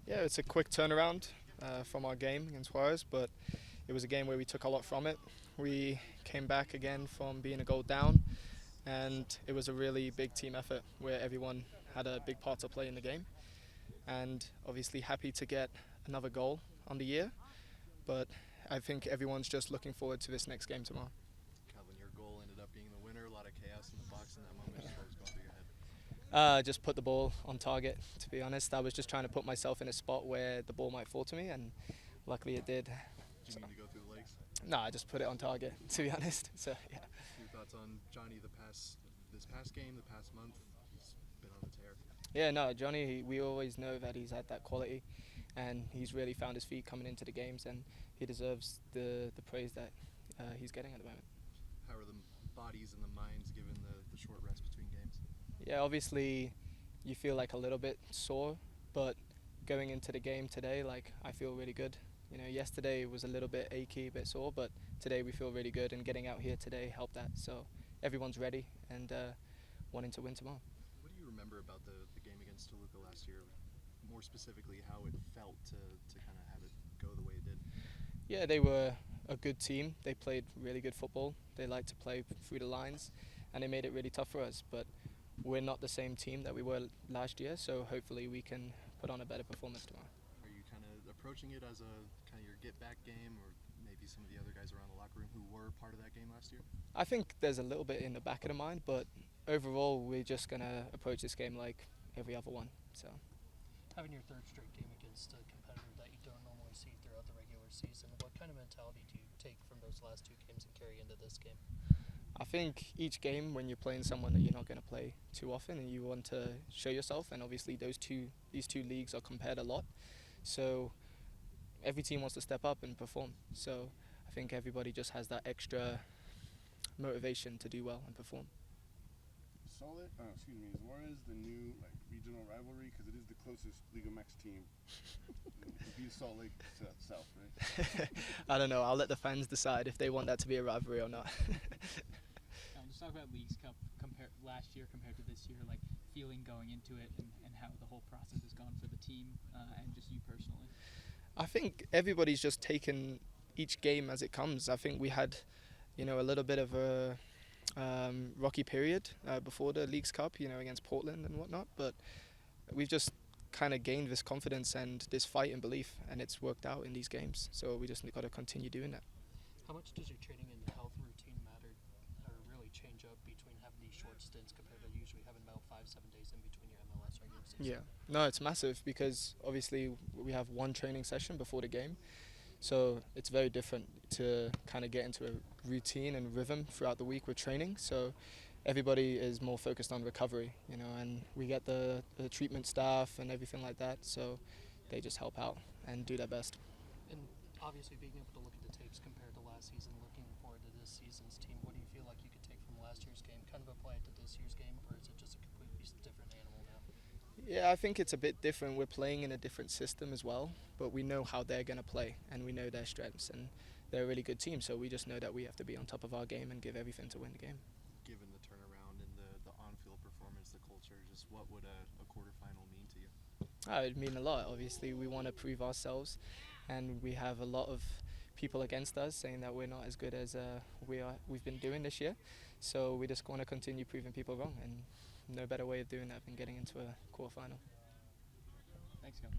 Yeah, it's a quick turnaround from our game against Juárez, but it was a game where we took a lot from it. We came back again from being a goal down, and it was a really big team effort where everyone had a big part to play in the game. And obviously, happy to get another goal on the year, but I think everyone's just looking forward to this next game tomorrow. Calvin, your goal ended up being the winner. A lot of chaos in the box in that moment. Just what was going through your head? Just put the ball on target, to be honest. I was just trying to put myself in a spot where the ball might fall to me, and luckily it did. Did you mean to go through the legs? No, I just put it on target, to be honest. So, yeah. Your thoughts on Johnny this past game, the past month? He's been on the tear. Yeah, no, Johnny, we always know that he's had that quality, and he's really found his feet coming into the games, and he deserves the praise that he's getting at the moment. How are the bodies and the minds given the short rest between games? Yeah, obviously you feel like a little bit sore, but going into the game today, like, I feel really good. You know, yesterday was a little bit achy, a bit sore, but today we feel really good, and getting out here today helped that. So everyone's ready and wanting to win tomorrow. What do you remember about the game against Toluca last year? More specifically, how it felt to kind of have it go the way it did? Yeah, they were a good team. They played really good football. They liked to play through the lines, and they made it really tough for us. But we're not the same team that we were last year, so hopefully we can put on a better performance tomorrow. Are you kind of approaching it as a kind of your get-back game, or maybe some of the other guys around the locker room who were part of that game last year? I think there's a little bit in the back of the mind, but overall we're just going to approach this game like every other one. So Having your third straight game against a competitor that you don't normally see throughout the regular season, what kind of mentality do you take from those last two games and carry into this game? I think each game, when you're playing someone that you're not going to play too often and you want to show yourself, and obviously these two leagues are compared a lot, so every team wants to step up and perform. So I think everybody just has that extra motivation to do well and perform. Is Juarez the new regional rivalry? Because it is the closest Liga MX team. It beats Salt Lake South, right? I don't know. I'll let the fans decide if they want that to be a rivalry or not. Let's talk about Leagues Cup last year compared to this year, like feeling going into it and how the whole process has gone for the team and just you personally. I think everybody's just taken each game as it comes. I think we had, a little bit of a rocky period before the Leagues Cup, against Portland and whatnot, but we've just kind of gained this confidence and this fight and belief, and it's worked out in these games. So we just got to continue doing that. How much does your training and health routine matter or really change up between having these short stints compared to usually having about 5-7 days in between your MLS regular season? Yeah, no, it's massive because obviously we have one training session before the game, so it's very different to kind of get into a routine and rhythm throughout the week with training. So everybody is more focused on recovery, and we get the treatment staff and everything like that, so they just help out and do their best. And obviously being able to look at the tapes compared to last season, looking forward to this season's team, what do you feel like you could take from last year's game, kind of apply it to this year's game, or is it just a completely different animal now? Yeah, I think it's a bit different. We're playing in a different system as well, but we know how they're going to play, and we know their strengths, and they're a really good team, so we just know that we have to be on top of our game and give everything to win the game. Given the turnaround and the on-field performance, the culture, just what would a quarterfinal mean to you? It would mean a lot. Obviously, we want to prove ourselves, and we have a lot of people against us saying that we're not as good as we've been doing this year. So we just want to continue proving people wrong, and no better way of doing that than getting into a quarterfinal. Thanks, Scott.